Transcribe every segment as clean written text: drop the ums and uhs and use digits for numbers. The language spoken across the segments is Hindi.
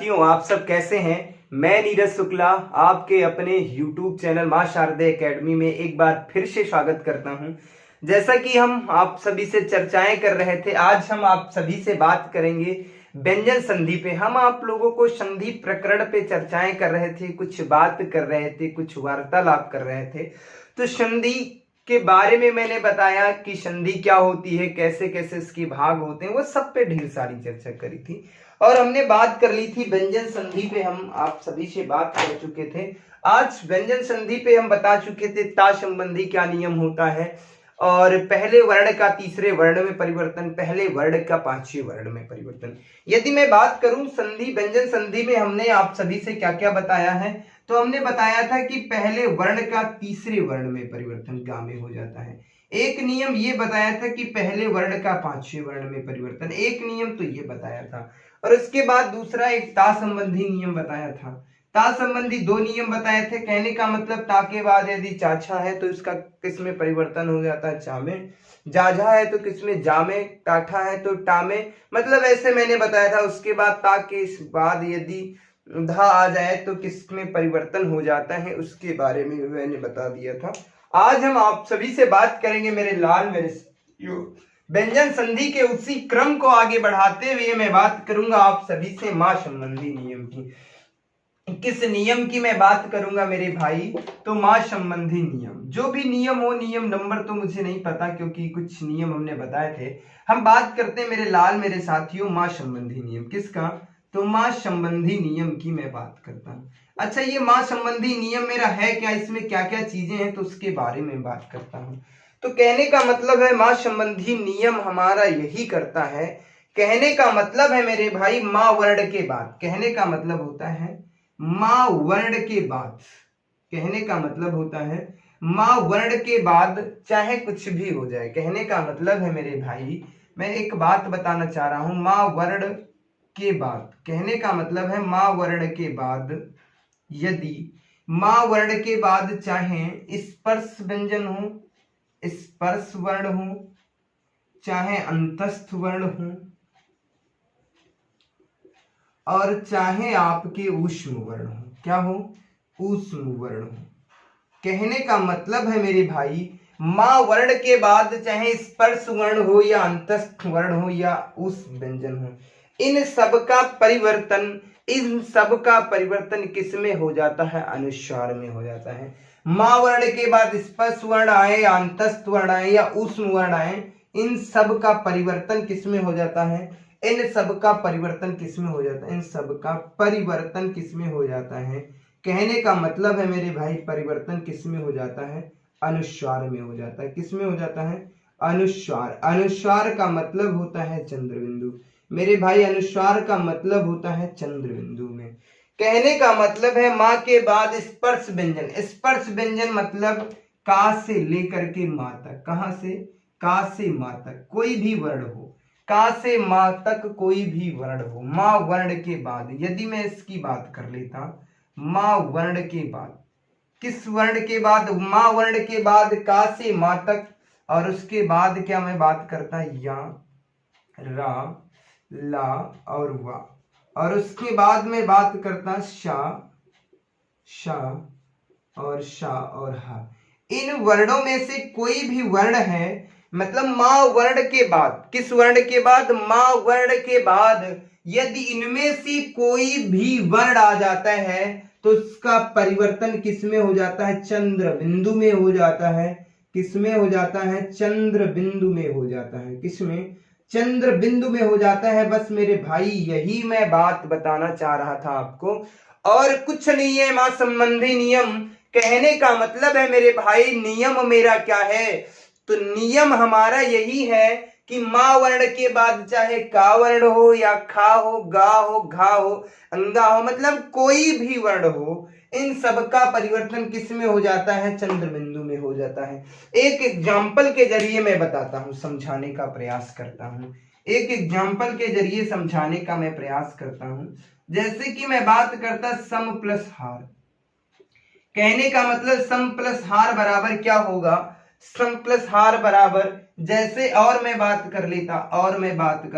साथियों, आप सब कैसे हैं। मैं नीरज शुक्ला आपके अपने YouTube चैनल मां शारदे एकेडमी में एक बार फिर से स्वागत करता हूं। जैसा कि हम आप सभी से चर्चाएं कर रहे थे, आज हम आप सभी से बात करेंगे व्यंजन संधि पे। हम आप लोगों को संधि प्रकरण पे चर्चाएं कर रहे थे, कुछ बात कर रहे थे, कुछ वार्तालाप कर रहे थे। तो संधि के बारे में मैंने बताया कि संधि क्या होती है, कैसे कैसे इसके भाग होते हैं, वो सब पे ढेर सारी चर्चा करी थी। और हमने बात कर ली थी व्यंजन संधि पे, हम आप सभी से बात कर चुके थे। आज व्यंजन संधि पे हम बता चुके थे ता संबंधी क्या नियम होता है, और पहले वर्ण का तीसरे वर्ण में परिवर्तन, पहले वर्ण का पांचवें वर्ण में परिवर्तन। यदि मैं बात करूं संधि, व्यंजन संधि में हमने आप सभी से क्या क्या बताया है, तो हमने बताया था कि पहले वर्ण का तीसरे वर्ण में परिवर्तन गा में हो जाता है। एक नियम ये बताया था कि पहले वर्ण का पांचवें वर्ण में परिवर्तन, एक नियम तो ये बताया था। और उसके बाद दूसरा एक ता संबंधी नियम बताया था। ता संबंधी दो नियम बताए थे। कहने का मतलब ता के बाद यदि चाचा है तो इसका किस में परिवर्तन हो जाता है, चा में। जाझा है तो किस में, जा में। टाठा है तो टा में, मतलब ऐसे मैंने बताया था। उसके बाद ता के इस बाद यदि धा आ जाए तो किस में परिवर्तन हो जाता है, उसके बारे में मैंने बता दिया था। आज हम आप सभी से बात करेंगे मेरे लाल मेरे व्यंजन संधि के उसी क्रम को आगे बढ़ाते हुए मैं बात करूंगा आप सभी से मां संबंधी नियम की। किस नियम की मैं बात करूंगा मेरे भाई, तो मां संबंधी नियम। जो भी नियम हो, नियम नंबर तो मुझे नहीं पता क्योंकि कुछ नियम हमने बताए थे। हम बात करते हैं मेरे लाल मेरे साथियों मां संबंधी नियम। किसका, तो मां संबंधी नियम की मैं बात करता हूं। अच्छा, ये मां संबंधी नियम मेरा है क्या, इसमें क्या क्या चीजें हैं, तो उसके बारे में बात करता हूं। तो कहने का मतलब है मां संबंधी नियम हमारा यही करता है। कहने का मतलब है मेरे भाई मां वर्ण के बाद, कहने का मतलब होता है मां वर्ण के बाद, कहने का मतलब होता है मां वर्ण के बाद चाहे कुछ भी हो जाए। कहने का मतलब है मेरे भाई, मैं एक बात बताना चाह रहा हूं, मां वर्ण के बाद, कहने का मतलब है मां वर्ण के बाद यदि मां वर्ण के बाद चाहे स्पर्श व्यंजन हो, स्पर्श वर्ण हो, चाहे अंतस्थ वर्ण हो, और चाहे आपके ऊष्म वर्ण हो। क्या हो, ऊष्म वर्ण हो। कहने का मतलब है मेरे भाई मां वर्ण के बाद चाहे स्पर्श वर्ण हो या अंतस्थ वर्ण हो या ऊष्म व्यंजन हो, इन सब का परिवर्तन किस में हो जाता है, अनुस्वार में हो जाता है। मां वर्ण के बाद स्पर्श वर्ण आए या अंतस्थ वर्ण आए या ऊष्म वर्ण आए, इन सब का परिवर्तन किस में हो जाता है, इन सब का परिवर्तन किस में हो जाता है, इन सब का परिवर्तन किस में हो जाता है। कहने का मतलब है मेरे भाई परिवर्तन किस में हो जाता है, अनुस्वार में हो जाता है। किस में हो जाता है, अनुस्वार। अनुस्वार का मतलब होता है चंद्र बिंदु मेरे भाई, अनुस्वार का मतलब होता है चंद्र बिंदु में। कहने का मतलब है मां के बाद स्पर्श व्यंजन। स्पर्श व्यंजन मतलब का से लेकर के मां तक, कहां से, का से मां तक कोई भी वर्ण हो, का से मां तक कोई भी वर्ण हो। मां वर्ण के बाद यदि मैं इसकी बात कर लेता, मां वर्ण के बाद, किस वर्ण के बाद, मां वर्ण के बाद का से मां तक, और उसके बाद क्या मैं बात करता, या, रा, ला और वा, और उसके बाद में बात करता शा, शा और शा और हा। इन वर्णों में से कोई भी वर्ण है, मतलब मां वर्ण के बाद, किस वर्ण के बाद, मां वर्ण के बाद यदि इनमें से कोई भी वर्ण आ जाता है तो उसका परिवर्तन किस में हो जाता है, चंद्र बिंदु में हो जाता है। किस में हो जाता है, चंद्र बिंदु में हो जाता है। किस में, चंद्र बिंदु में हो जाता है। बस मेरे भाई यही मैं बात बताना चाह रहा था आपको, और कुछ नहीं है मां संबंधी नियम। कहने का मतलब है मेरे भाई नियम मेरा क्या है, तो नियम हमारा यही है कि मां वर्ण के बाद चाहे का वर्ण हो या खा हो, गा हो, घा हो, अंगा हो, मतलब कोई भी वर्ण हो, इन सब का परिवर्तन किस में हो जाता है, चंद्र बिंदु में हो जाता है। एक एग्जाम्पल के जरिए मैं बताता हूं, समझाने का प्रयास करता हूं। एक एग्जाम्पल के जरिए समझाने का मैं प्रयास करता हूं। जैसे कि मैं बात करता सम प्लस हार। कहने का मतलब सम प्लस हार बराबर क्या होगा, सम प्लस हार बराबर, जैसे और मैं बात कर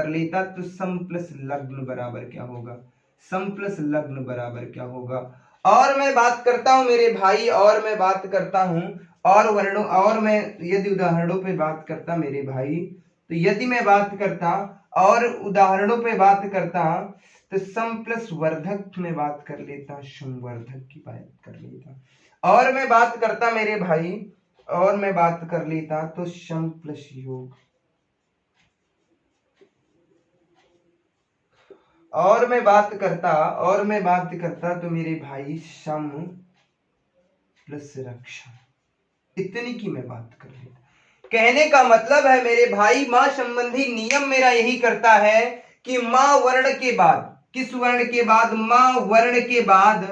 लेता तो सम प्लस लग्न बराबर क्या होगा, सम प्लस लग्न बराबर क्या होगा। और मैं बात करता हूं मेरे भाई, और मैं बात करता हूं और वर्णों, और मैं यदि उदाहरणों पे बात करता मेरे भाई, तो यदि मैं बात करता और उदाहरणों पे बात करता तो सम प्लस वर्धक में बात कर लेता, संवर्धक की बात कर लेता। और मैं बात करता मेरे भाई, और मैं बात कर लेता तो सम प्लस योग, और मैं बात करता तो मेरे भाई सम प्लस रक्षा, इतनी की मैं बात कर लेता। कहने का मतलब है मेरे भाई, मां संबंधी नियम मेरा यही करता है कि मां वर्ण के बाद, किस वर्ण के बाद, मां वर्ण के बाद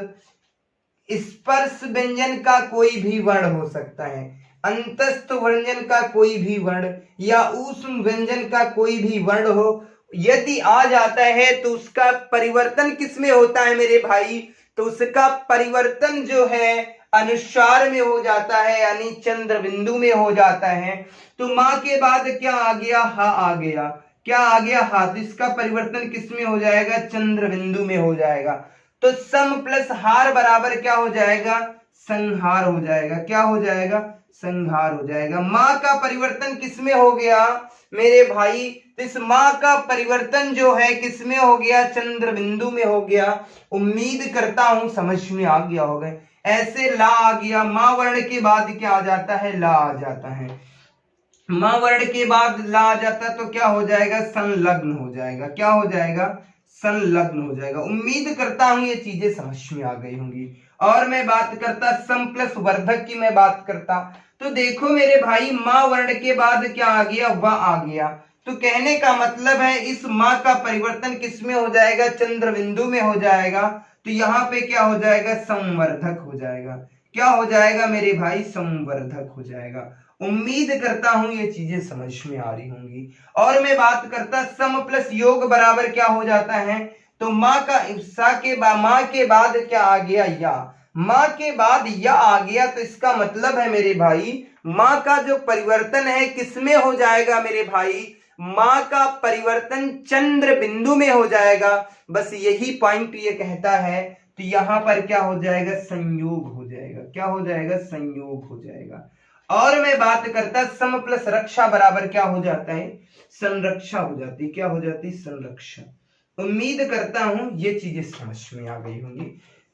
स्पर्श व्यंजन का कोई भी वर्ण हो सकता है, अंतस्थ व्यंजन का कोई भी वर्ण, या ऊष्म व्यंजन का कोई भी वर्ण हो, यदि आ जाता है तो उसका परिवर्तन किसमें होता है मेरे भाई, तो उसका परिवर्तन जो है अनुस्वार में हो जाता है, यानी चंद्र बिंदु में हो जाता है। तो मां के बाद क्या आ गया, हा आ गया, क्या आ गया, हा, तो इसका परिवर्तन किसमें हो जाएगा, चंद्र बिंदु में हो जाएगा। तो सम प्लस हार बराबर क्या हो जाएगा, संहार हो जाएगा, क्या हो जाएगा, संहार हो जाएगा। मां का परिवर्तन किसमें हो गया मेरे भाई, तो इस मां का परिवर्तन जो है किसमें हो गया, चंद्र बिंदु में हो गया। उम्मीद करता हूं समझ में आ गया होगा। ऐसे ला आ गया, मां वर्ण के बाद क्या आ जाता है, ला आ जाता है, मां वर्ण के बाद ला आ जाता तो क्या हो जाएगा, संलग्न हो जाएगा, क्या हो जाएगा, संलग्न हो जाएगा। उम्मीद करता हूं ये चीजें समझ में आ गई होंगी। और मैं बात करता सम प्लस वर्धक की, मैं बात करता तो देखो मेरे भाई, मां वर्ण के बाद क्या आ गया, वह आ गया। तो कहने का मतलब है इस मां का परिवर्तन किसमें हो जाएगा, चंद्र बिंदु में हो जाएगा। तो यहाँ पे क्या हो जाएगा, संवर्धक हो जाएगा, क्या हो जाएगा मेरे भाई, संवर्धक हो जाएगा। उम्मीद करता हूं ये चीजें समझ में आ रही होंगी। और मैं बात करता सम प्लस योग बराबर क्या हो जाता है, तो मां का मां के बाद क्या आ गया, या, मां के बाद या आ गया, तो इसका मतलब है मेरे भाई मां का जो परिवर्तन है किसमें हो जाएगा मेरे भाई, मां का परिवर्तन चंद्र बिंदु में हो जाएगा। बस यही पॉइंट ये कहता है। तो यहां पर क्या हो जाएगा, संयोग हो जाएगा, क्या हो जाएगा, संयोग हो जाएगा। और मैं बात करता सम प्लस रक्षा बराबर क्या हो जाता है, संरक्षा हो जाती, क्या हो जाती, संरक्षा। उम्मीद करता हूं ये चीजें समझ में आ गई होंगी,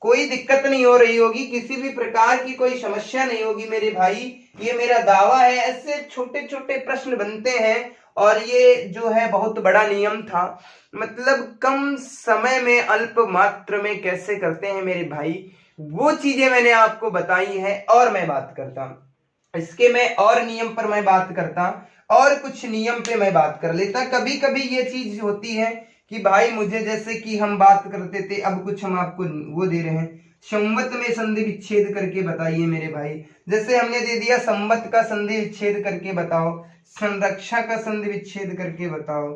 कोई दिक्कत नहीं हो रही होगी, किसी भी प्रकार की कोई समस्या नहीं होगी मेरे भाई, ये मेरा दावा है। ऐसे छोटे छोटे प्रश्न बनते हैं, और ये जो है बहुत बड़ा नियम था, मतलब कम समय में अल्प मात्र में कैसे करते हैं मेरे भाई, वो चीजें मैंने आपको बताई है। और मैं बात करता इसके, मैं और नियम पर मैं बात करता, और कुछ नियम पे मैं बात कर लेता। कभी कभी ये चीज होती है कि भाई मुझे, जैसे कि हम बात करते थे, अब कुछ हम आपको वो दे रहे हैं, संवत में संधि विच्छेद करके बताइए मेरे भाई। जैसे हमने दे दिया संवत का संधि विच्छेद करके बताओ, संरक्षा का संधि विच्छेद करके बताओ,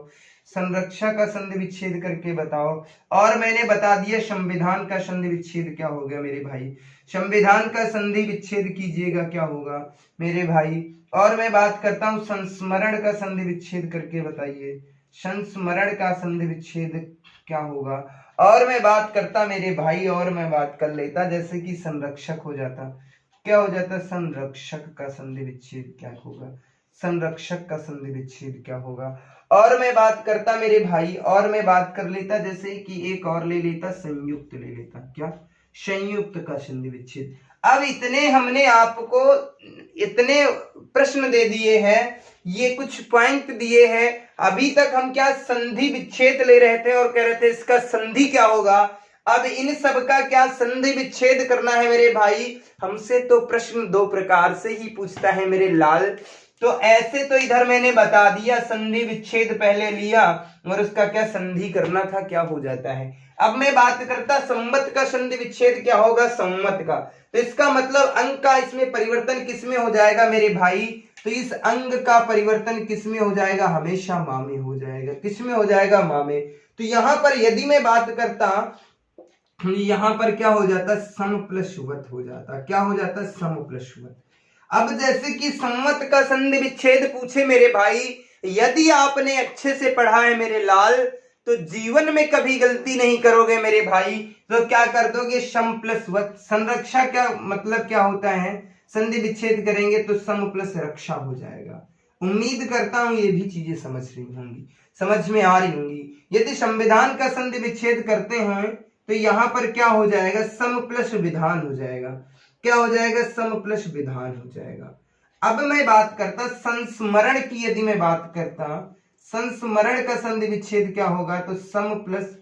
संरक्षा का संधि विच्छेद करके बताओ। और मैंने बता दिया संविधान का संधि विच्छेद क्या हो गया मेरे भाई, संविधान का संधि विच्छेद कीजिएगा, क्या होगा मेरे भाई। और मैं बात करता हूं संस्मरण का संधि विच्छेद करके बताइए, संस्मरण का संधि विच्छेद क्या होगा। और मैं बात करता मेरे भाई, और मैं बात कर लेता, जैसे कि संरक्षक हो जाता, क्या हो जाता, संरक्षक का संधि विच्छेद क्या होगा, संरक्षक का संधि विच्छेद क्या होगा। और मैं बात करता मेरे भाई, और मैं बात कर लेता, जैसे कि एक और ले लेता, संयुक्त ले लेता, क्या, संयुक्त का संधि विच्छेद। अब इतने हमने आपको इतने प्रश्न दे दिए हैं, ये कुछ पॉइंट दिए हैं। अभी तक हम क्या संधि विच्छेद ले रहे थे और कह रहे थे इसका संधि क्या होगा। अब इन सब का क्या संधि विच्छेद करना है मेरे भाई। हमसे तो प्रश्न दो प्रकार से ही पूछता है मेरे लाल। तो ऐसे तो इधर मैंने बता दिया, संधि विच्छेद पहले लिया और उसका क्या संधि करना था, क्या हो जाता है। अब मैं बात करता संवत का संधि विच्छेद क्या होगा, संवत का। तो इसका मतलब अंग का इसमें परिवर्तन किसमें हो जाएगा मेरे भाई, तो इस अंग का परिवर्तन किसमें हो जाएगा, हमेशा मां में हो जाएगा, किसमें हो जाएगा, मां में। तो यहां पर यदि मैं बात करता, यहां पर क्या हो जाता, सम प्लस वत हो जाता, क्या हो जाता, सम प्लस वत। अब जैसे कि संवत का संधि विच्छेद पूछे मेरे भाई, यदि आपने अच्छे से पढ़ा है मेरे लाल, तो जीवन में कभी गलती नहीं करोगे मेरे भाई। तो क्या कर दोगे, सम प्लस वत। संरक्षा क्या मतलब क्या होता है, संधि विच्छेद करेंगे तो सम प्लस रक्षा हो जाएगा। उम्मीद करता हूं ये भी चीजें समझ रही होंगी, समझ में आ रही होंगी। यदि संविधान का संधि विच्छेद करते हैं तो यहां पर क्या हो जाएगा, सम प्लस विधान हो जाएगा। क्या हो जाएगा, सम प्लस विधान हो जाएगा। अब मैं बात करता संस्मरण की, यदि मैं बात करता संस्मरण का संधि विच्छेद क्या होगा, तो सम प्लस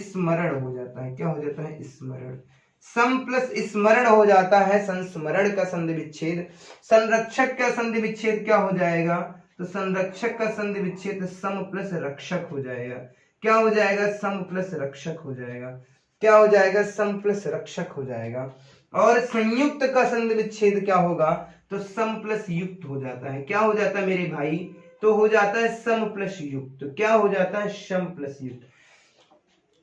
स्मरण हो जाता है। क्या हो जाता है, स्मरण। सम प्लस स्मरण हो जाता है संस्मरण का संधि विच्छेद। संरक्षक का संधि विच्छेद क्या हो जाएगा, तो संरक्षक का संधि विच्छेद सम प्लस रक्षक हो जाएगा। क्या हो जाएगा, सम प्लस रक्षक हो जाएगा। क्या हो जाएगा, सम प्लस रक्षक हो जाएगा। और संयुक्त का संधि विच्छेद क्या होगा, तो सम प्लस युक्त हो जाता है। क्या हो जाता है मेरे भाई, तो हो जाता है सम प्लस युक्त। क्या हो जाता है, सम प्लस युक्त।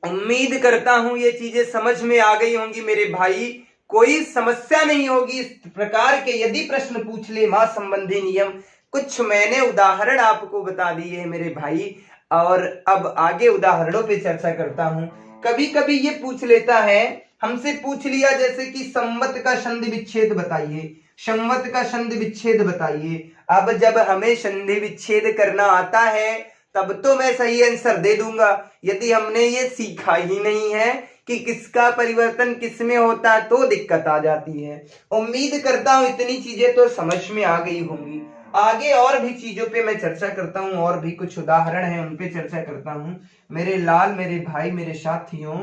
उम्मीद करता हूं ये चीजें समझ में आ गई होंगी मेरे भाई, कोई समस्या नहीं होगी इस प्रकार के। यदि प्रश्न पूछ ले मां संबंधी नियम, कुछ मैंने उदाहरण आपको बता दिए हैं मेरे भाई, और अब आगे उदाहरणों पे चर्चा करता हूं। कभी कभी ये पूछ लेता है, हमसे पूछ लिया जैसे कि संवत का संधि विच्छेद बताइए, संवत का संधि विच्छेद बताइए। अब जब हमें संधि विच्छेद करना आता है तब तो मैं सही आंसर दे दूंगा। यदि हमने ये सीखा ही नहीं है कि किसका परिवर्तन किस में होता है तो दिक्कत आ जाती है। उम्मीद करता हूं इतनी चीजें तो समझ में आ गई होंगी। आगे और भी चीजों पे मैं चर्चा करता हूं, और भी कुछ उदाहरण है उन पे चर्चा करता हूं मेरे लाल, मेरे भाई, मेरे साथियों।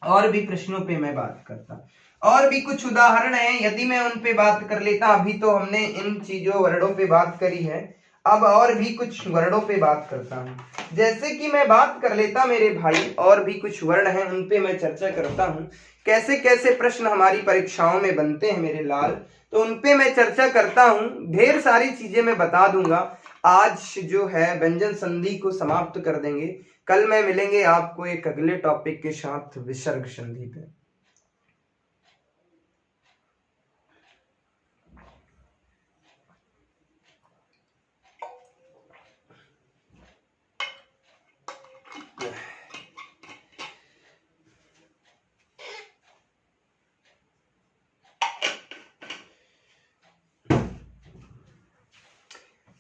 और भी प्रश्नों पे मैं बात करता, और भी कुछ उदाहरण है, यदि मैं उन पे बात कर लेता। अभी तो हमने इन चीजों वर्णों पे बात करी है, अब और भी कुछ वर्णों पे बात करता हूं। जैसे कि मैं बात कर लेता मेरे भाई, और भी कुछ वर्ण हैं उन पे मैं चर्चा करता हूं, कैसे कैसे प्रश्न हमारी परीक्षाओं में बनते हैं मेरे लाल, तो उन पे मैं चर्चा करता हूं। ढेर सारी चीजें मैं बता दूंगा। आज जो है व्यंजन संधि को समाप्त कर देंगे, कल मैं मिलेंगे आपको एक अगले टॉपिक के साथ, विसर्ग संधि पे।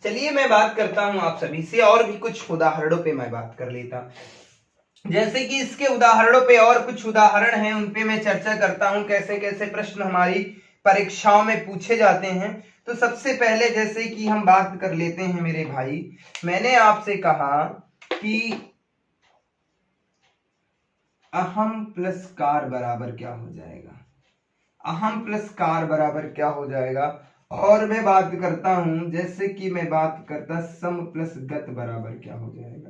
चलिए मैं बात करता हूं आप सभी से, और भी कुछ उदाहरणों पे मैं बात कर लेता। जैसे कि इसके उदाहरणों पे और कुछ उदाहरण हैं उन पे मैं चर्चा करता हूं, कैसे कैसे प्रश्न हमारी परीक्षाओं में पूछे जाते हैं। तो सबसे पहले जैसे कि हम बात कर लेते हैं मेरे भाई, मैंने आपसे कहा कि अहम प्लस कार बराबर क्या हो जाएगा, अहम प्लस कार बराबर क्या हो जाएगा। और मैं बात करता हूं, जैसे कि मैं बात करता सम प्लस गत बराबर क्या हो जाएगा,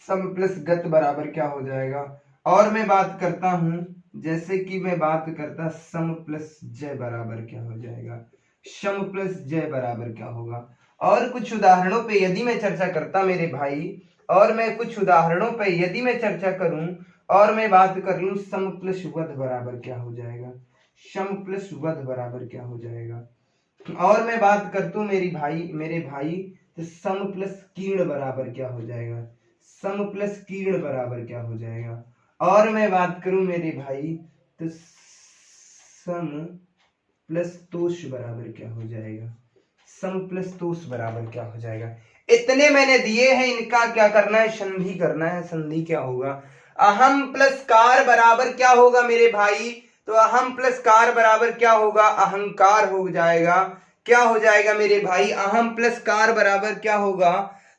सम प्लस गत बराबर क्या हो जाएगा। और मैं बात करता हूं, जैसे कि मैं बात करता सम प्लस जय बराबर क्या हो जाएगा, सम प्लस जय बराबर क्या होगा। और कुछ उदाहरणों पे यदि मैं चर्चा करता मेरे भाई, और मैं कुछ उदाहरणों पे यदि मैं चर्चा करूं, और मैं बात कर लूं सम प्लस वध बराबर क्या हो जाएगा, सम प्लस वध बराबर क्या हो जाएगा। और मैं बात करता हूं मेरे भाई, तो सम प्लस कीर्ण बराबर क्या हो जाएगा, सम प्लस कीर्ण बराबर क्या हो जाएगा। और मैं बात करूं मेरे भाई, तो सम प्लस तोष बराबर क्या हो जाएगा, सम प्लस तोष बराबर क्या हो जाएगा। इतने मैंने दिए हैं, इनका क्या करना है, संधि करना है। संधि क्या होगा, अहम प्लस कार बराबर क्या होगा मेरे भाई, तो अहम प्लस कार बराबर क्या होगा, अहंकार हो जाएगा। क्या हो जाएगा मेरे भाई, अहम प्लस कार बराबर क्या होगा,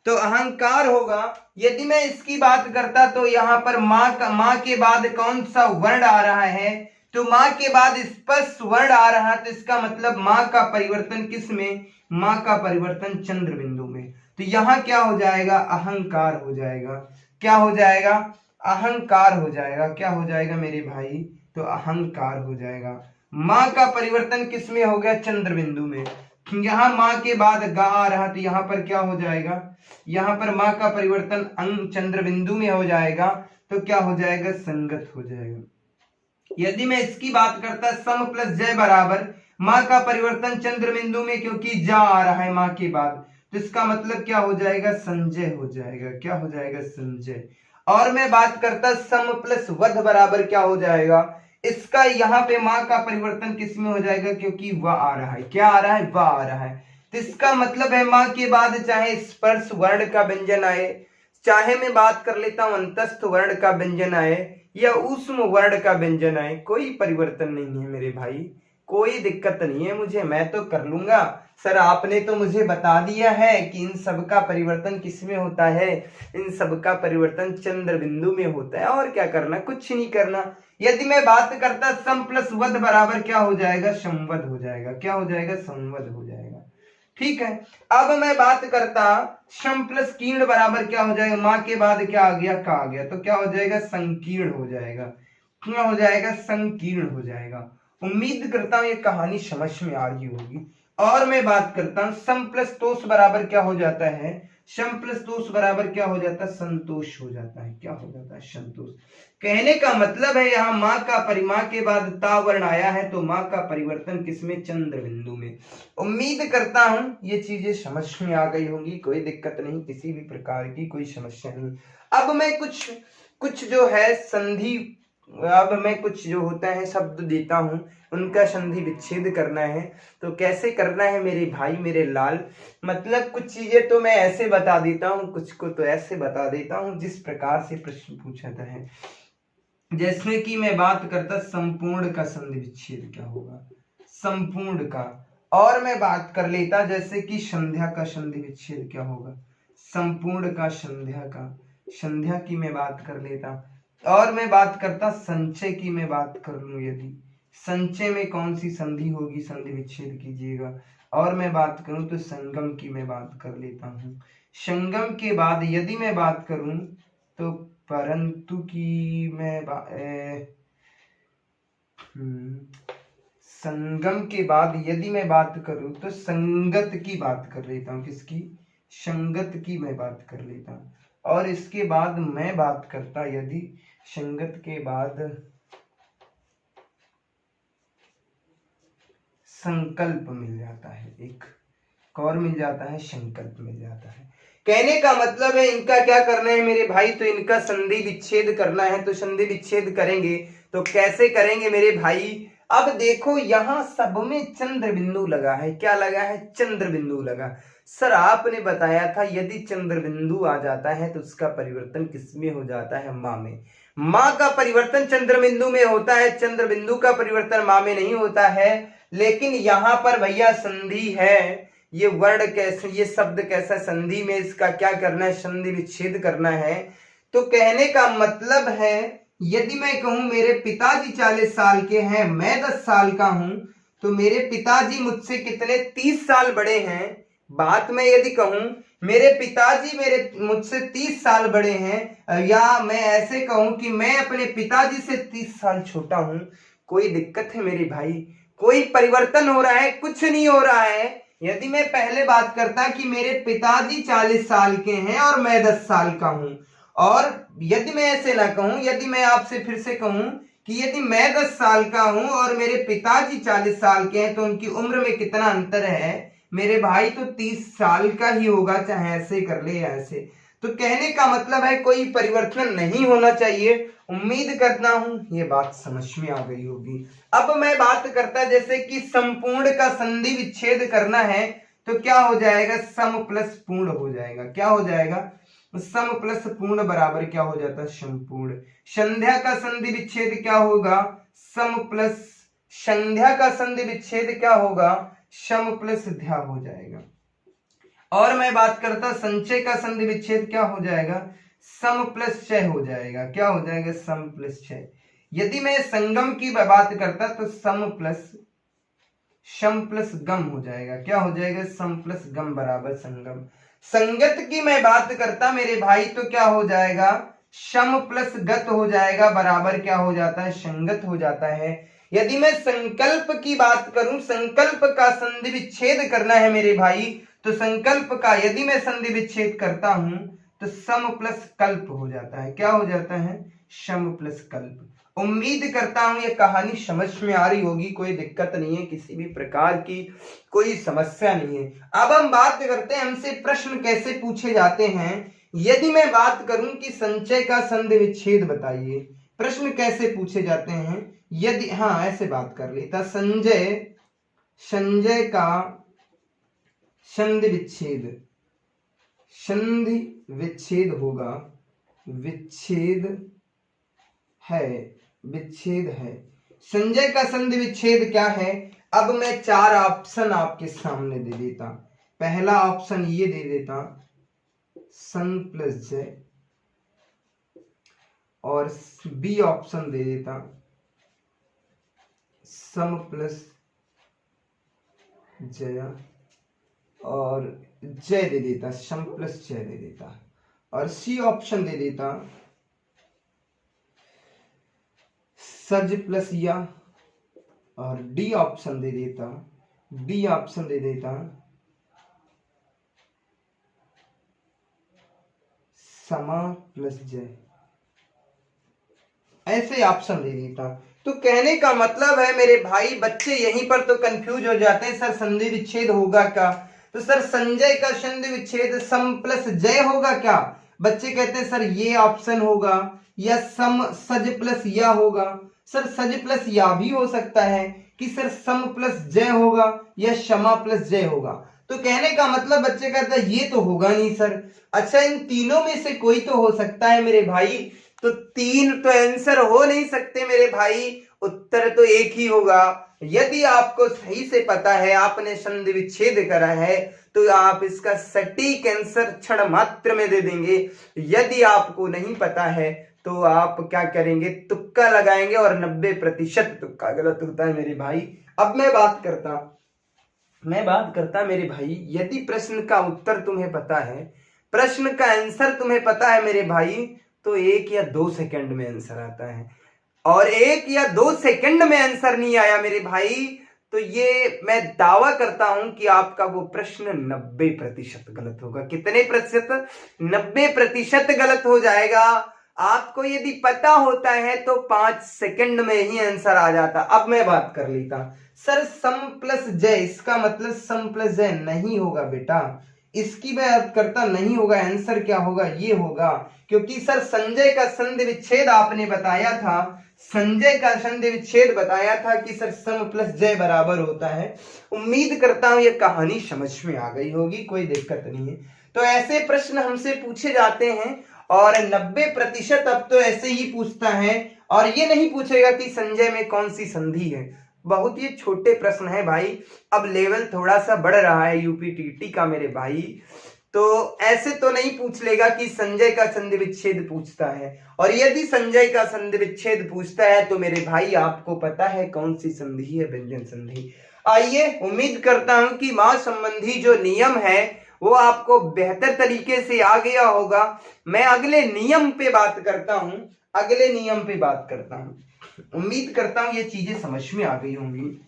तो अहंकार होगा। यदि मैं इसकी बात करता तो यहाँ पर माँ के बाद कौन सा वर्ण आ रहा है, तो माँ के बाद स्पष्ट वर्ण आ रहा है, तो इसका मतलब माँ का परिवर्तन किस में, माँ का परिवर्तन चंद्र बिंदु में। तो यहाँ क्या हो जाएगा, अहंकार हो जाएगा। क्या हो जाएगा, अहंकार हो जाएगा। क्या हो जाएगा मेरे भाई, तो अहंकार हो जाएगा। माँ का परिवर्तन किस में हो गया, चंद्र बिंदु में। यहाँ माँ के बाद गा आ रहा, तो यहाँ पर क्या हो जाएगा, यहाँ पर माँ का परिवर्तन अंग चंद्र बिंदु में हो जाएगा, तो क्या हो जाएगा, संगत हो जाएगा। यदि मैं इसकी बात करता सम प्लस जय बराबर माँ का परिवर्तन चंद्र बिंदु में, क्योंकि जा आ रहा है माँ के बाद, तो इसका मतलब क्या हो जाएगा, संजय हो जाएगा। क्या हो जाएगा, संजय। और मैं बात करता सम प्लस वध बराबर क्या हो जाएगा, इसका यहाँ पे माँ का परिवर्तन किस में हो जाएगा, क्योंकि वह आ रहा है, क्या आ रहा है, वह आ रहा है, तो इसका मतलब है माँ के बाद चाहे स्पर्श वर्ण का व्यंजन आए, चाहे मैं बात कर लेता हूं अंतस्थ वर्ण का व्यंजन आए या ऊष्म वर्ण का व्यंजन आए, कोई परिवर्तन नहीं है मेरे भाई, कोई दिक्कत नहीं है मुझे, मैं तो कर लूंगा। सर आपने तो मुझे बता दिया है कि इन सब का परिवर्तन किस में होता है, इन सब का परिवर्तन चंद्र बिंदु में होता है, और क्या करना, कुछ नहीं करना। यदि मैं बात करता सम प्लस वध बराबर क्या हो जाएगा, संवद हो जाएगा, क्या हो जाएगा, संवद हो जाएगा। ठीक है, अब मैं बात करता सम प्लस कीर्ण बराबर क्या हो जाएगा, माँ के बाद क्या आ गया, का आ गया, तो क्या हो जाएगा, संकीर्ण हो जाएगा, क्या हो जाएगा, संकीर्ण हो जाएगा। उम्मीद करता हूं ये कहानी समझ में आ रही होगी। और मैं बात करता हूं सम प्लस तोष बराबर क्या हो जाता है, सम प्लस तोष बराबर क्या हो जाता है, संतोष हो जाता है, क्या हो जाता है, संतोष। कहने का मतलब है यहाँ माँ का परिमा के बाद ता वर्ण आया है, तो माँ का परिवर्तन किसमें, चंद्र बिंदु में। उम्मीद करता हूं ये चीजें समझ में आ गई होंगी, कोई दिक्कत नहीं, किसी भी प्रकार की कोई समस्या नहीं। अब मैं कुछ जो है संधि, अब मैं कुछ जो होता है शब्द देता हूं, उनका संधि विच्छेद करना है, तो कैसे करना है मेरे भाई मेरे लाल, मतलब कुछ चीजें तो मैं ऐसे बता देता हूं, कुछ को तो ऐसे बता देता हूं जिस प्रकार से प्रश्न पूछा है। जैसे कि मैं बात करता संपूर्ण का संधि विच्छेद क्या होगा, संपूर्ण का, और मैं बात कर लेता जैसे कि संध्या का संधि विच्छेद क्या होगा, संपूर्ण का संध्या का, संध्या की मैं बात कर लेता, और मैं बात करता संचय की मैं बात कर लूं, यदि संचय में कौन सी संधि होगी, संधि विच्छेद कीजिएगा। और मैं बात करूं तो संगम की मैं बात कर लेता हूं। संगम के बाद यदि मैं बात करूं तो परंतु की मैं संगम के बाद यदि मैं बात करूं तो संगत की बात कर लेता हूं, किसकी, संगत की मैं बात कर लेता हूं। और इसके बाद मैं बात करता यदि संगत के बाद संकल्प मिल जाता है, एक और मिल जाता है, संकल्प मिल जाता है। कहने का मतलब है इनका क्या करना है मेरे भाई, तो इनका संधि विच्छेद करना है, तो संधि विच्छेद करेंगे तो कैसे करेंगे मेरे भाई। अब देखो यहां सब में चंद्र बिंदु लगा है, क्या लगा है, चंद्र बिंदु लगा। सर आपने बताया था यदि चंद्र बिंदु आ जाता है तो उसका परिवर्तन किसमें हो जाता है, माँ में। माँ का परिवर्तन चंद्र बिंदु में होता है, चंद्र बिंदु का परिवर्तन माँ में नहीं होता है। लेकिन यहां पर भैया संधि है, ये वर्ण कैसे, ये शब्द कैसा, संधि में इसका क्या करना है, संधि विच्छेद करना है। तो कहने का मतलब है यदि मैं कहूं मेरे पिताजी 40 साल के हैं, मैं 10 साल का हूं, तो मेरे पिताजी मुझसे कितने, 30 साल बड़े हैं। बात मैं यदि कहूं मेरे पिताजी मुझसे 30 साल बड़े हैं, या मैं ऐसे कहूं कि मैं अपने पिताजी से 30 साल छोटा हूं, कोई दिक्कत है मेरे भाई, कोई परिवर्तन हो रहा है, कुछ नहीं हो रहा है। यदि मैं पहले बात करता कि मेरे पिताजी 40 साल के हैं और मैं 10 साल का हूं, और यदि मैं ऐसे ना कहूं, यदि मैं आपसे फिर से कहूं कि यदि मैं 10 साल का हूं और मेरे पिताजी 40 साल के हैं, तो उनकी उम्र में कितना अंतर है मेरे भाई, तो 30 साल का ही होगा, चाहे ऐसे कर ले या ऐसे। तो कहने का मतलब है कोई परिवर्तन नहीं होना चाहिए। उम्मीद करता हूं ये बात समझ में आ गई होगी। अब मैं बात करता जैसे कि संपूर्ण का संधि विच्छेद करना है, तो क्या हो जाएगा, सम प्लस पूर्ण हो जाएगा, क्या हो जाएगा, सम प्लस पूर्ण बराबर क्या हो जाता है, संपूर्ण। संध्या का संधि विच्छेद क्या होगा, सम प्लस, संध्या का संधि विच्छेद क्या होगा, सम प्लस ध्या हो जाएगा। और मैं बात करता संचय का संधि विच्छेद क्या हो जाएगा, सम प्लस क्षय हो जाएगा, क्या हो जाएगा, सम प्लस क्षय। यदि मैं संगम की बात करता तो सम प्लस गम हो जाएगा, क्या हो जाएगा, सम प्लस गम बराबर संगम। संगत की मैं बात करता मेरे भाई तो क्या हो जाएगा, सम प्लस गत हो जाएगा बराबर क्या हो जाता है, संगत हो जाता है। यदि मैं संकल्प की बात करूं, संकल्प का संधि विच्छेद करना है मेरे भाई, तो संकल्प का यदि मैं संधि विच्छेद करता हूं तो सम प्लस कल्प हो जाता है, क्या हो जाता है, सम प्लस कल्प। उम्मीद करता हूं ये कहानी समझ में आ रही होगी, कोई दिक्कत नहीं है, किसी भी प्रकार की कोई समस्या नहीं है। अब हम बात करते हैं हमसे प्रश्न कैसे पूछे जाते हैं, यदि मैं बात करूं कि संचय का संधि विच्छेद बताइए, प्रश्न कैसे पूछे जाते हैं, यदि हाँ ऐसे बात कर लेता, संजय का संधि विच्छेद होगा, विच्छेद है। संजय का संधि विच्छेद क्या है? अब मैं 4 ऑप्शन आपके सामने दे देता। पहला ऑप्शन ये दे देता, सन प्लस जय, और बी ऑप्शन दे देता सम प्लस जय, और जय दे देता, सम प्लस जय दे देता, और सी ऑप्शन दे देता सज प्लस या, और डी ऑप्शन दे देता, बी ऑप्शन दे देता समा प्लस जय, ऐसे ऑप्शन दे देता। तो कहने का मतलब है मेरे भाई, बच्चे यहीं पर तो कंफ्यूज हो जाते हैं, सर संधि विच्छेद होगा क्या? तो सर संजय का संधि विच्छेद सम प्लस जय होगा क्या? बच्चे कहते हैं सर ये ऑप्शन होगा, या सज प्लस या होगा। सर सज प्लस या भी हो सकता है कि सर सम प्लस जय होगा या क्षमा प्लस जय होगा। तो कहने का मतलब बच्चे कहता है ये तो होगा नहीं सर। अच्छा, इन तीनों में से कोई तो हो सकता है मेरे भाई। तो 3 तो आंसर हो नहीं सकते मेरे भाई, उत्तर तो एक ही होगा। यदि आपको सही से पता है, आपने संधि विच्छेद करा है, तो आप इसका सटीक आंसर क्षण मात्र में दे देंगे। यदि आपको नहीं पता है तो आप क्या करेंगे, तुक्का लगाएंगे, और 90% तुक्का गलत होता है मेरे भाई। अब मैं बात करता मेरे भाई, यदि प्रश्न का उत्तर तुम्हें पता है, प्रश्न का आंसर तुम्हें पता है मेरे भाई, तो 1 या 2 सेकंड में आंसर आता है। और 1 या 2 सेकंड में आंसर नहीं आया मेरे भाई, तो ये मैं दावा करता हूं कि आपका वो प्रश्न 90% गलत होगा। कितने प्रतिशत? 90% गलत हो जाएगा। आपको यदि पता होता है तो 5 सेकंड में ही आंसर आ जाता। अब मैं बात कर लेता, सर सम प्लस जय, इसका मतलब सम प्लस जय नहीं होगा बेटा, इसकी बात करता नहीं होगा। आंसर क्या होगा? ये होगा, क्योंकि सर संजय का संधि विच्छेद आपने बताया था, संजय का संधि विच्छेद बताया था कि सर सम प्लस जय बराबर होता है। उम्मीद करता हूं ये कहानी समझ में आ गई होगी, कोई दिक्कत नहीं है। तो ऐसे प्रश्न हमसे पूछे जाते हैं, और 90% अब तो ऐसे ही पूछता है, और ये नहीं पूछेगा कि संजय में कौन सी संधि है। बहुत ही छोटे प्रश्न है भाई। अब लेवल थोड़ा सा बढ़ रहा है यूपीटीटी का मेरे भाई, तो ऐसे तो नहीं पूछ लेगा कि संजय का संधि विच्छेद पूछता है। और यदि संजय का संधि विच्छेद पूछता है तो मेरे भाई आपको पता है कौन सी संधि है, व्यंजन संधि। आइए, उम्मीद करता हूं कि मां संबंधी जो नियम है वो आपको बेहतर तरीके से आ गया होगा। मैं अगले नियम पे बात करता हूं, उम्मीद करता हूं ये चीजें समझ में आ गई होंगी।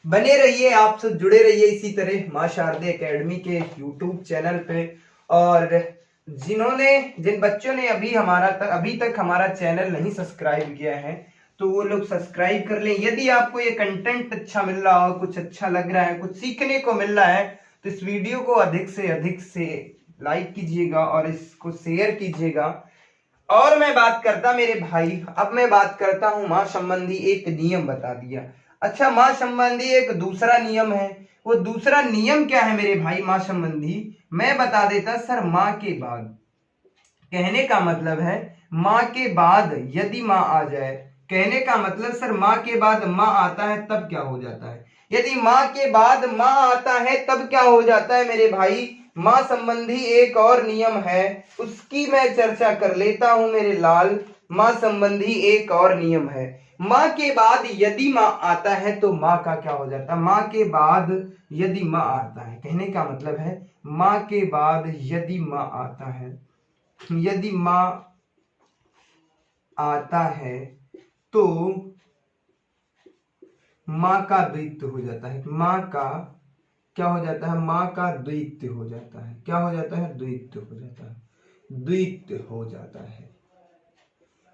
बने रहिए, आप सब जुड़े रहिए इसी तरह मां शारदे एकेडमी के यूट्यूब चैनल पे। और जिन बच्चों ने अभी तक हमारा चैनल नहीं सब्सक्राइब किया है, तो वो लोग सब्सक्राइब कर लें। यदि आपको ये कंटेंट अच्छा मिल रहा हो, कुछ अच्छा लग रहा है, कुछ सीखने को मिल रहा है, तो इस वीडियो को अधिक से लाइक कीजिएगा और इसको शेयर कीजिएगा। और मैं बात करता मेरे भाई, अब मैं बात करता हूं मां संबंधी एक नियम बता दिया। अच्छा, मां संबंधी एक दूसरा नियम है। वो दूसरा नियम क्या है मेरे भाई मां संबंधी, मैं बता देता। सर मां के बाद, कहने का मतलब है मां के बाद यदि मां आ जाए, कहने का मतलब सर मां के बाद मां आता है तब क्या हो जाता है। यदि मां के बाद मां आता है तब क्या हो जाता है मेरे भाई, मां संबंधी एक और नियम है, उसकी मैं चर्चा कर लेता हूं मेरे लाल। मां संबंधी एक और नियम है, मां के बाद यदि मां आता है तो मां का क्या हो जाता है। मां के बाद यदि मां आता है, कहने का मतलब है मां के बाद यदि मां आता है, यदि मां आता है तो मां का द्वित्व हो जाता है। मां का क्या हो जाता है? मां का द्वित्व हो जाता है। क्या हो जाता है? द्वित्व हो जाता है, द्वित्व हो जाता है।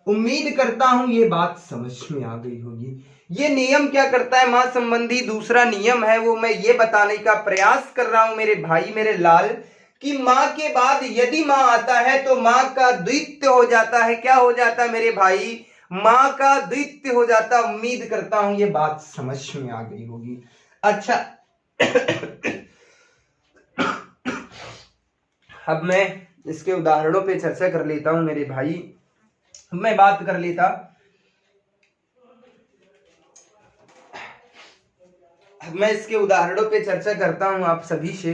उम्मीद करता हूं ये बात समझ में आ गई होगी। ये नियम क्या करता है, मां संबंधी दूसरा नियम है, वो मैं ये बताने का प्रयास कर रहा हूं मेरे भाई मेरे लाल, कि माँ के बाद यदि माँ आता है तो माँ का द्वित्य हो जाता है। क्या हो जाता है मेरे भाई? माँ का द्वित्य हो जाता। उम्मीद करता हूं ये बात समझ में आ गई होगी। अच्छा अब मैं इसके उदाहरणों पे चर्चा कर लेता हूं मेरे भाई। मैं बात कर लेता, मैं इसके उदाहरणों पे चर्चा करता हूं आप सभी से।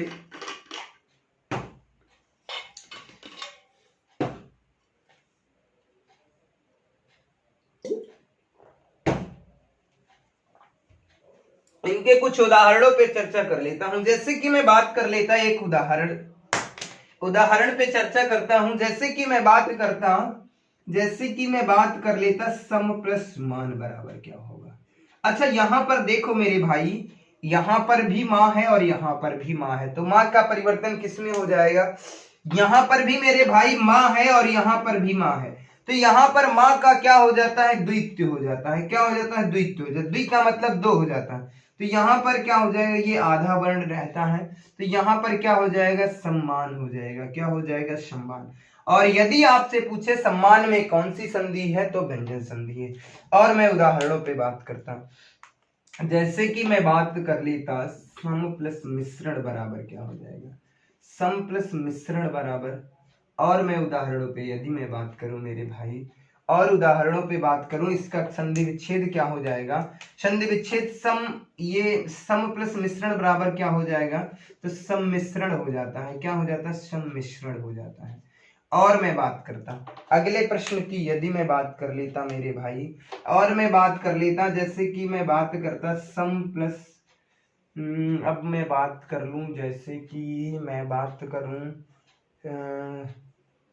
इनके कुछ उदाहरणों पे चर्चा कर लेता हूं। जैसे कि मैं बात कर लेता एक उदाहरण पे चर्चा करता हूं। जैसे कि मैं बात कर लेता सम प्लस मान बराबर क्या होगा। अच्छा यहां पर देखो मेरे भाई, यहां पर भी माँ है और यहां पर भी माँ है, तो माँ का परिवर्तन किसमें हो जाएगा? यहां पर भी मेरे भाई माँ है और यहां पर भी माँ है, तो यहां पर माँ का क्या हो जाता है? द्वित्य हो जाता है। क्या हो जाता है? द्वित्य हो जाता है। द्वि का मतलब दो हो जाता है, तो यहां पर क्या हो जाएगा? ये आधा वर्ण रहता है, तो यहां पर क्या हो जाएगा? सम्मान हो जाएगा। क्या हो जाएगा? सम्मान। और यदि आपसे पूछे सम्मान में कौन सी संधि है, तो व्यंजन संधि है। और मैं उदाहरणों पे बात करता हूं। जैसे कि मैं बात कर लेता सम प्लस मिश्रण बराबर क्या हो जाएगा? सम प्लस मिश्रण बराबर, और मैं उदाहरणों पे यदि मैं बात करूं मेरे भाई, और उदाहरणों पे बात करूं, इसका संधि विच्छेद क्या हो जाएगा? संधि विच्छेद ये सम प्लस मिश्रण बराबर क्या हो जाएगा? तो सम्मिश्रण हो जाता है। क्या हो जाता है? सम्मिश्रण हो जाता है। और मैं बात करता अगले प्रश्न की, यदि मैं बात कर लेता मेरे भाई, और मैं बात कर लेता जैसे कि मैं बात करता सम प्लस, अब मैं बात कर लूं, जैसे कि मैं बात करूं,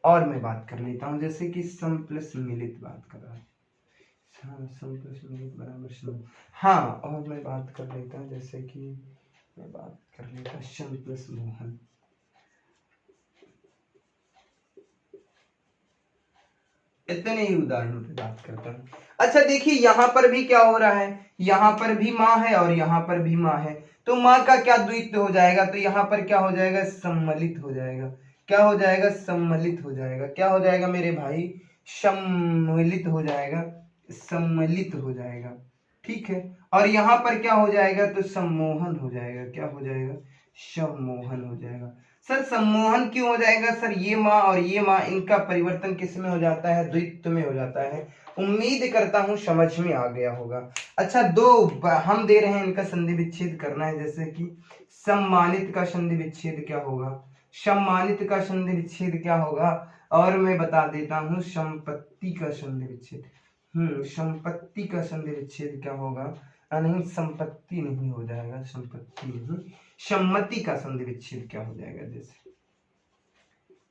और मैं बात कर लेता हूं जैसे कि सम प्लस मिलित बात कर रहा है, सम प्लस मिलित बराबर सम। हाँ, और मैं बात कर लेता हूं जैसे कि मैं बात कर लेता सम प्लस मोहन। इतने ही उदाहरणों पे बात करता हूं। अच्छा देखिए यहां पर भी क्या हो रहा है? यहां पर भी माँ है और यहां पर भी माँ है, तो माँ का क्या द्वित्व हो जाएगा? तो यहां पर क्या हो जाएगा? सम्मिलित हो जाएगा। क्या हो जाएगा? सम्मिलित हो जाएगा। क्या हो जाएगा मेरे भाई? सम्मिलित हो जाएगा। सम्मिलित हो जाएगा, ठीक है। और यहां पर क्या हो जाएगा? तो सम्मोहन हो जाएगा। क्या हो जाएगा? सम्मोहन हो जाएगा। सर सम्मोहन क्यों हो जाएगा? सर ये माँ और ये माँ, इनका परिवर्तन किस में हो जाता है? द्वित्व में हो जाता है। उम्मीद करता हूं समझ में आ गया होगा। अच्छा दो हम दे रहे हैं, इनका संधि विच्छेद करना है। जैसे कि सम्मानित का संधि विच्छेद क्या होगा? सम्मानित का संधि विच्छेद क्या होगा? और मैं बता देता हूं संपत्ति का संधि विच्छेद। संपत्ति का संधि विच्छेद क्या होगा? नहीं, संपत्ति नहीं हो जाएगा, संपत्ति नहीं, सम्मति का संधि विच्छेद क्या हो जाएगा? जैसे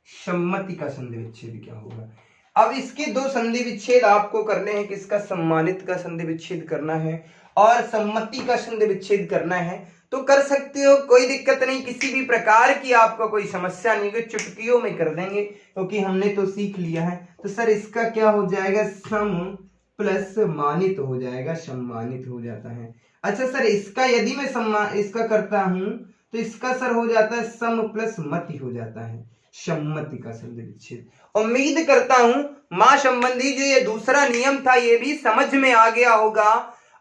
सम्मति का संधि विच्छेद क्या होगा? अब इसके दो संधि विच्छेद आपको करने हैं। किसका? सम्मानित का संधि विच्छेद करना है और सम्मति का संधि विच्छेद करना है, तो कर सकते हो, कोई दिक्कत नहीं। किसी भी प्रकार की आपको कोई समस्या नहीं है, चुटकियों में कर देंगे क्योंकि हमने तो सीख लिया है। तो सर इसका क्या हो जाएगा? सम प्लस मानित हो जाएगा, सम्मानित हो जाता है। अच्छा सर इसका यदि मैं इसका करता हूं, तो इसका सर हो जाता है सम प्लस मति हो जाता है, सम्मति का संधि विच्छेद। उम्मीद करता हूं मां संबंधी जो ये दूसरा नियम था ये भी समझ में आ गया होगा।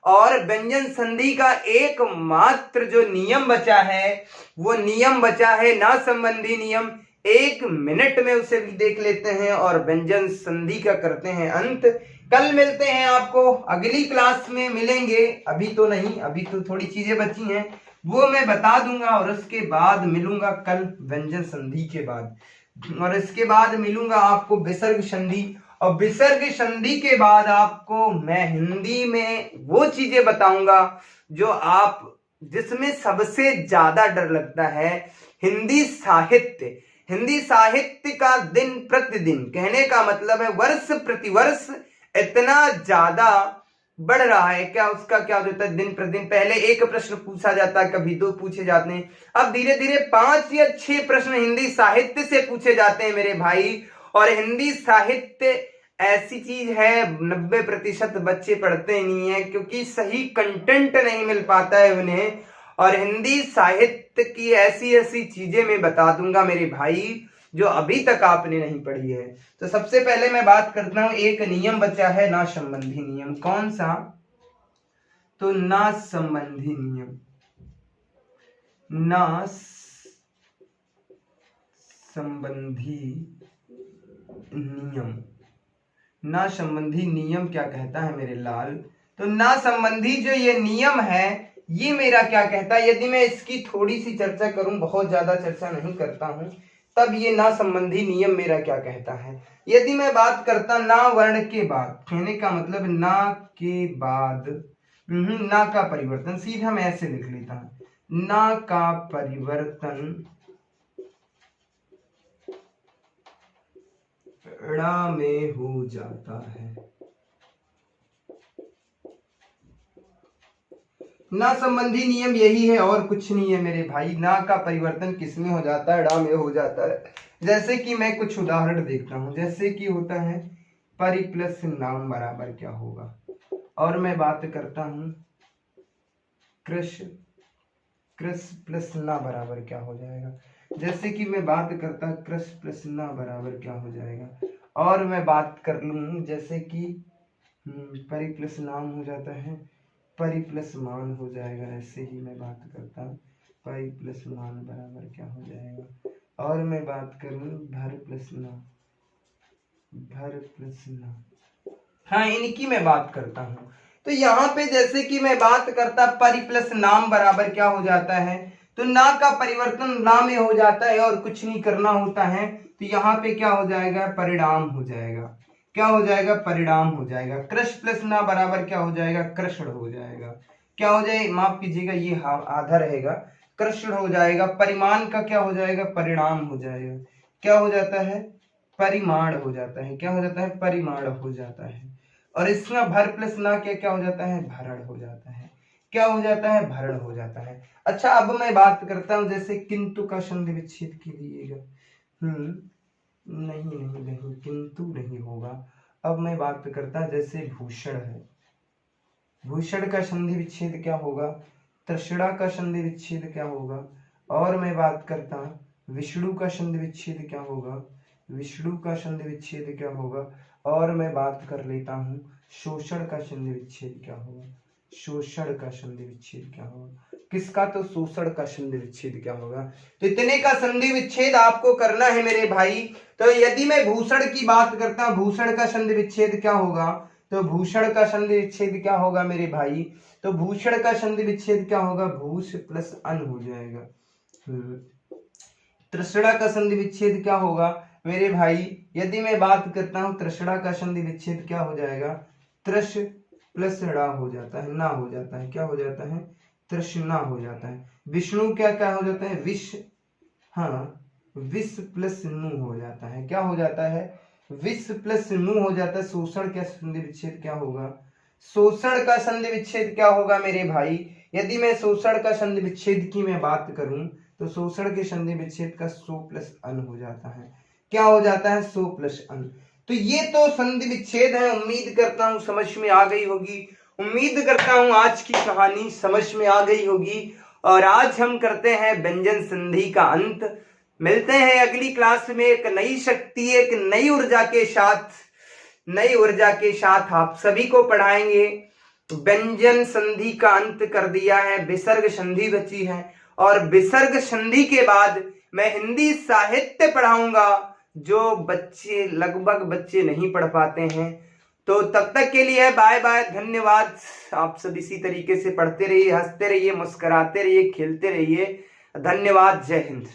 और व्यंजन संधि का एकमात्र जो नियम बचा है वो नियम बचा है ना संबंधी नियम। 1 मिनट में उसे भी देख लेते हैं और व्यंजन संधि का करते हैं अंत। कल मिलते हैं, आपको अगली क्लास में मिलेंगे। अभी तो नहीं, अभी तो थोड़ी चीजें बची हैं वो मैं बता दूंगा, और उसके बाद मिलूंगा कल व्यंजन संधि के बाद, और इसके बाद मिलूंगा आपको विसर्ग संधि, और विसर्ग संधि के बाद आपको मैं हिंदी में वो चीजें बताऊंगा जो आप जिसमें सबसे ज्यादा डर लगता है, हिंदी साहित्य। हिंदी साहित्य का दिन प्रतिदिन, कहने का मतलब है वर्ष प्रतिवर्ष इतना ज्यादा बढ़ रहा है। क्या उसका क्या होता है? दिन प्रतिदिन पहले 1 प्रश्न पूछा जाता है, कभी 2 पूछे जाते हैं, अब धीरे धीरे 5 या 6 प्रश्न हिंदी साहित्य से पूछे जाते हैं मेरे भाई। और हिंदी साहित्य ऐसी चीज है 90% बच्चे पढ़ते नहीं है क्योंकि सही कंटेंट नहीं मिल पाता है उन्हें। और हिंदी साहित्य की ऐसी ऐसी चीजें मैं बता दूंगा मेरे भाई जो अभी तक आपने नहीं पढ़ी है। तो सबसे पहले मैं बात करता हूं, एक नियम बचा है ना संबंधी नियम। कौन सा? तो ना संबंधी नियम। ना संबंधी नियम। ना संबंधी नियम क्या कहता है मेरे लाल? तो ना संबंधी जो ये नियम है ये मेरा क्या कहता है, यदि मैं इसकी थोड़ी सी चर्चा करूं, बहुत ज्यादा चर्चा नहीं करता हूं, तब ये ना संबंधी नियम मेरा क्या कहता है। यदि मैं बात करता ना वर्ण के बाद, कहने का मतलब ना के बाद, ना का परिवर्तन, सीधा मैं ऐसे लिख लेता हूं, ना का परिवर्तन ड़ा में हो जाता है। ना संबंधी नियम यही है और कुछ नहीं है मेरे भाई। ना का परिवर्तन किस में हो जाता है? ड़ा में हो जाता है। जैसे कि मैं कुछ उदाहरण देखता हूं, जैसे कि होता है परि प्लस नाम बराबर क्या होगा, और मैं बात करता हूं कृष प्लस ना बराबर क्या हो जाएगा। जैसे कि मैं बात करता कृष प्लस ना बराबर क्या हो जाएगा, और मैं बात कर लूं जैसे कि परि प्लस नाम हो जाता है परि प्लस मान हो जाएगा। ऐसे ही मैं बात करता हूँ परि प्लस मान बराबर क्या हो जाएगा, और मैं बात करूं भर प्लस ना, हाँ इनकी मैं बात करता हूं। तो यहाँ पे जैसे कि मैं बात करता परि प्लस नाम बराबर क्या हो जाता है, तो ना का परिवर्तन ना में हो जाता है और कुछ नहीं करना होता है। तो यहाँ पे क्या हो जाएगा? परिणाम हो जाएगा। क्या हो जाएगा? परिणाम हो जाएगा। कृष प्लस ना बराबर क्या हो जाएगा? कृष्ण हो जाएगा। क्या हो जाएगा? माफ कीजिएगा, ये आधा रहेगा, कृष्ण हो जाएगा। परिमाण का क्या हो जाएगा? परिणाम हो जाएगा। क्या हो जाता है? परिमाण हो जाता है। क्या हो जाता है? परिमाण हो जाता है। और इसमें भर प्लस ना क्या क्या हो जाता है? भरण हो जाता है। क्या हो जाता है? भरण हो जाता है। अच्छा, अब मैं बात करता हूं जैसे किंतु का संधि विच्छेद कीजिएगा। नहीं नहीं नहीं, किंतु नहीं होगा। अब मैं बात करता जैसे भूषण है, भूषण का संधि विच्छेद क्या होगा? तृष्णा का संधि विच्छेद क्या होगा? और मैं बात करता विष्णु का संधि विच्छेद क्या होगा? विष्णु का संधि विच्छेद क्या होगा? और मैं बात कर लेता हूं शोषण का संधि विच्छेद क्या होगा? शोषण का संधि विच्छेद क्या होगा? किसका? तो शोषण का संधि विच्छेद क्या होगा? तो इतने का संधि विच्छेद आपको करना है मेरे भाई। तो यदि मैं भूषण की बात करता हूं, भूषण का संधि विच्छेद क्या होगा? तो भूषण का संधि विच्छेद क्या होगा मेरे भाई? तो भूषण का संधि विच्छेद क्या होगा? भूष प्लस अन हो जाएगा। तृष्णा का संधि विच्छेद क्या होगा मेरे भाई? यदि मैं बात करता हूं तृष्णा का संधि विच्छेद क्या हो जाएगा? तृष प्लस ड़ा हो जाता है, ना हो जाता है। क्या हो जाता है? तृष्णा हो जाता है। विष्णु क्या क्या हो जाता है? विष, हाँ विष प्लस नु हो जाता है। क्या हो जाता है? विष प्लस नु हो जाता है। शोषण का संधि विच्छेद क्या होगा? शोषण का संधि विच्छेद क्या होगा मेरे भाई? यदि मैं शोषण का संधि विच्छेद की मैं बात करूं तो शोषण के संधि विच्छेद का सो प्लस अन हो जाता है। क्या हो जाता है? सो प्लस अन। तो ये तो संधि विच्छेद है। उम्मीद करता हूं समझ में आ गई होगी। उम्मीद करता हूं आज की कहानी समझ में आ गई होगी। और आज हम करते हैं व्यंजन संधि का अंत। मिलते हैं अगली क्लास में एक नई शक्ति, एक नई ऊर्जा के साथ आप सभी को पढ़ाएंगे। व्यंजन संधि का अंत कर दिया है, विसर्ग संधि बची है, और विसर्ग संधि के बाद मैं हिंदी साहित्य पढ़ाऊंगा जो बच्चे लगभग बच्चे नहीं पढ़ पाते हैं। तो तब तक के लिए बाय बाय, धन्यवाद। आप सब इसी तरीके से पढ़ते रहिए, हंसते रहिए, मुस्कुराते रहिए, खेलते रहिए। धन्यवाद। जय हिंद।